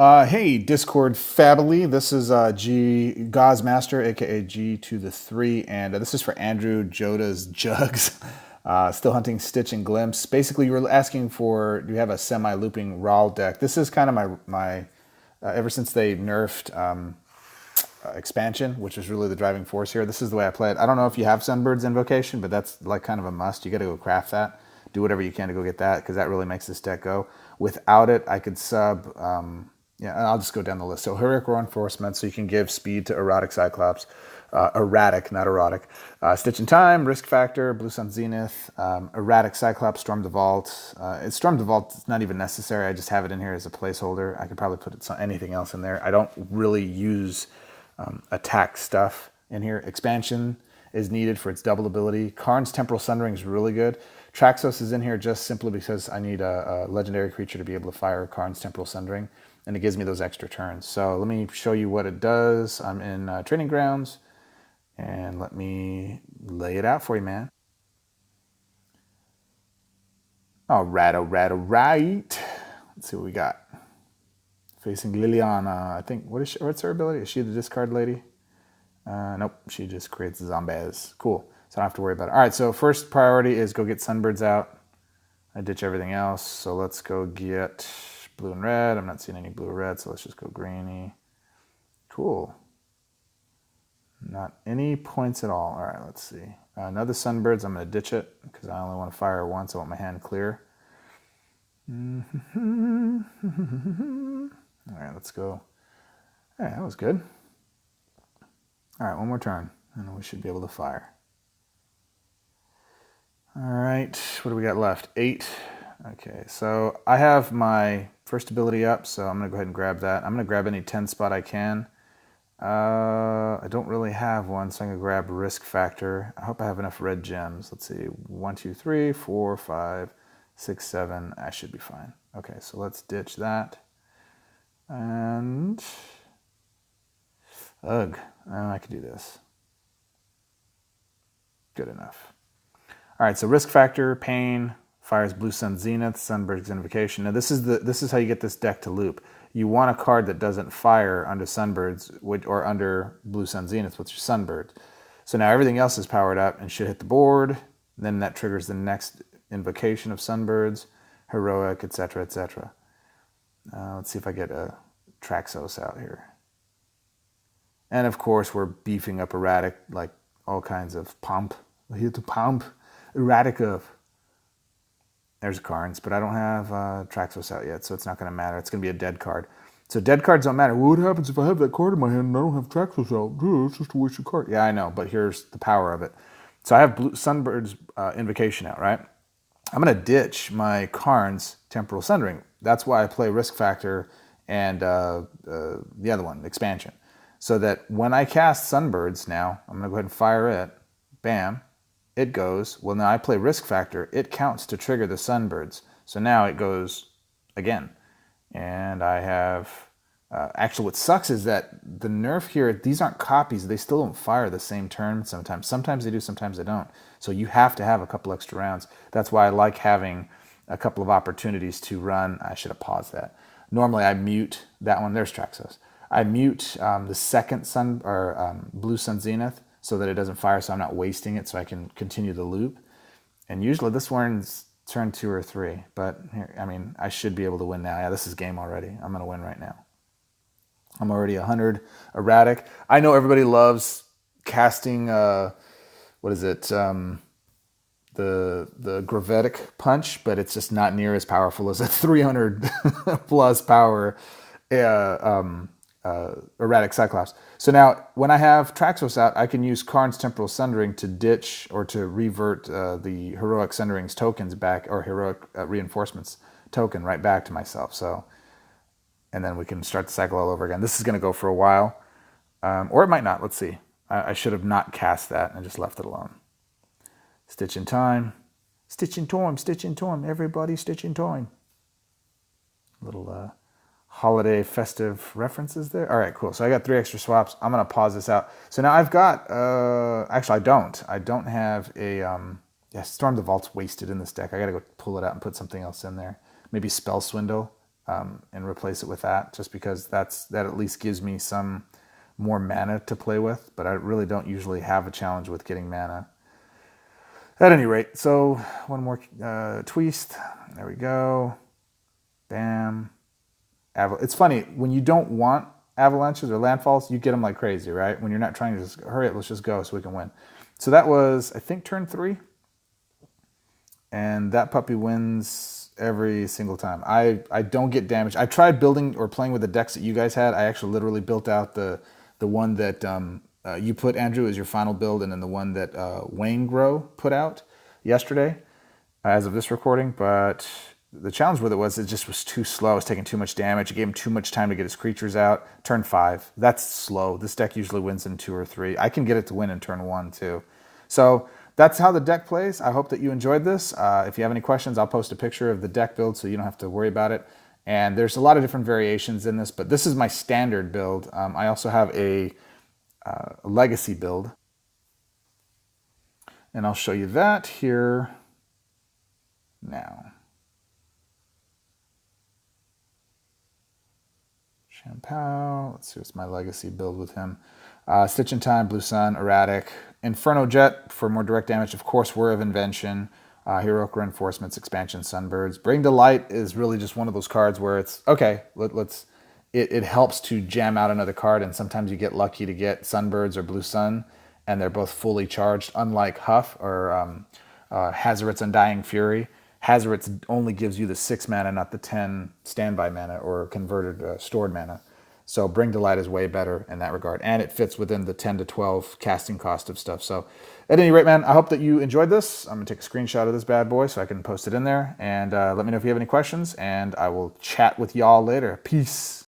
Hey, Discord family. This is Gauze Master, aka G to the 3, and this is for Andrew Joda's Jugs. Still hunting Stitch and Glimpse. Basically, you were asking for, do you have a semi-looping Rawl deck? This is kind of my ever since they nerfed expansion, which was really the driving force here. This is the way I play it. I don't know if you have Sunbird's Invocation, but that's like kind of a must. You got to go craft that. Do whatever you can to go get that, because that really makes this deck go. Without it, I could sub. Yeah, I'll just go down the list. So Heroic Reinforcement, so you can give speed to Erotic Cyclops. Erratic, not erotic. Stitch in Time, Risk Factor, Blue Sun Zenith, Erratic Cyclops, Storm the Vault. Storm the Vault is not even necessary. I just have it in here as a placeholder. I could probably put anything else in there. I don't really use attack stuff in here. Expansion is needed for its double ability. Karn's Temporal Sundering is really good. Traxos is in here just simply because I need a legendary creature to be able to fire Karn's Temporal Sundering, and it gives me those extra turns. So let me show you what it does. I'm in Training Grounds, and let me lay it out for you, man. All right, all right, all right. Let's see what we got. Facing Liliana. I think, what's her ability? Is she the discard lady? Nope, she just creates zombies. Cool, so I don't have to worry about it. All right, so first priority is go get Sunbirds out. I ditch everything else, so let's go get blue and red. I'm not seeing any blue or red, so let's just go greeny. Cool. Not any points at all. All right, let's see. Another Sunbirds, I'm going to ditch it because I only want to fire once. I want my hand clear. All right, let's go. All right, that was good. All right, one more turn, and we should be able to fire. All right, what do we got left? 8. Okay, so I have my first ability up, so I'm going to go ahead and grab that. I'm going to grab any 10 spot I can. I don't really have one, so I'm going to grab Risk Factor. I hope I have enough red gems. Let's see, 1, 2, 3, 4, 5, 6, 7. I should be fine. Okay, so let's ditch that. And ugh, I could do this. Good enough. All right, so Risk Factor, Pain, fires Blue Sun Zenith, Sunbird's Invocation. Now this is how you get this deck to loop. You want a card that doesn't fire under Sunbirds or under Blue Sun Zenith, which is Sunbird. So now everything else is powered up and should hit the board. Then that triggers the next invocation of Sunbirds, Heroic, etc., etc. Let's see if I get a Traxos out here. And of course, we're beefing up Erratic, like all kinds of pump. Here to pump. Erratic of. There's Karns, but I don't have Traxos out yet, so it's not going to matter. It's going to be a dead card. So dead cards don't matter. Well, what happens if I have that card in my hand and I don't have Traxos out? It's just a wasted card. Yeah, I know, but here's the power of it. So I have Sunbird's Invocation out, right? I'm going to ditch my Karn's Temporal Sundering. That's why I play Risk Factor and the other one, Expansion. So that when I cast Sunbirds now, I'm going to go ahead and fire it. Bam. It goes. Well, now I play Risk Factor. It counts to trigger the Sunbirds. So now it goes again. And I have... actually, what sucks is that the nerf here, these aren't copies. They still don't fire the same turn sometimes. Sometimes they do, sometimes they don't. So you have to have a couple extra rounds. That's why I like having a couple of opportunities to run. I should have paused that. Normally I mute that one. There's Traxos. I mute the second Blue Sun Zenith so that it doesn't fire, so I'm not wasting it, so I can continue the loop. And usually this one's turn 2 or 3, but here, I mean, I should be able to win now. Yeah, this is game already. I'm going to win right now. I'm already 100 Erratic. I know everybody loves casting, what is it, the Gravitic Punch, but it's just not near as powerful as a 300 plus power Erratic Cyclops. So now, when I have Traxos out, I can use Karn's Temporal Sundering to ditch or to revert the Heroic Sundering's tokens back, or Heroic Reinforcements token right back to myself. So, and then we can start the cycle all over again. This is going to go for a while, or it might not. Let's see. I should have not cast that and just left it alone. Stitch in Time. Stitch in Time, Stitch in Time. Everybody Stitch in Time. Little holiday festive references there. All right, cool. So I got 3 extra swaps. I'm going to pause this out. So now I've got, actually I don't. I don't have a, yeah, Storm the Vault's wasted in this deck. I got to go pull it out and put something else in there. Maybe Spell Swindle. and replace it with that, just because that at least gives me some more mana to play with. But I really don't usually have a challenge with getting mana. At any rate, so one more twist. There we go. Bam. It's funny, when you don't want avalanches or landfalls, you get them like crazy, right? When you're not trying to just hurry up, let's just go so we can win. So that was, I think, turn 3. And that puppy wins every single time. I don't get damaged. I tried building or playing with the decks that you guys had. I actually literally built out the one that you put, Andrew, as your final build, and then the one that Wayne Grow put out yesterday as of this recording. But the challenge with it just was too slow. It was taking too much damage. It gave him too much time to get his creatures out. Turn 5, that's slow. This deck usually wins in 2 or 3. I can get it to win in turn 1 too. So that's how the deck plays. I hope that you enjoyed this. If you have any questions, I'll post a picture of the deck build so you don't have to worry about it. And there's a lot of different variations in this, but this is my standard build. I also have a legacy build, and I'll show you that here now. Champao, let's see what's my legacy build with him. Stitch in Time, Blue Sun, Erratic, Inferno Jet for more direct damage, of course, Whir of Invention, Heroic Reinforcements, Expansion, Sunbirds. Bring to Light is really just one of those cards where it's, okay, it helps to jam out another card, and sometimes you get lucky to get Sunbirds or Blue Sun, and they're both fully charged, unlike Huff or Hazoret's Undying Fury. Hazoret's only gives you the 6 mana, not the 10 standby mana or converted stored mana. So Bring to Light is way better in that regard, and it fits within the 10 to 12 casting cost of stuff. So at any rate, man, I hope that you enjoyed this. I'm going to take a screenshot of this bad boy so I can post it in there, and let me know if you have any questions, and I will chat with y'all later. Peace.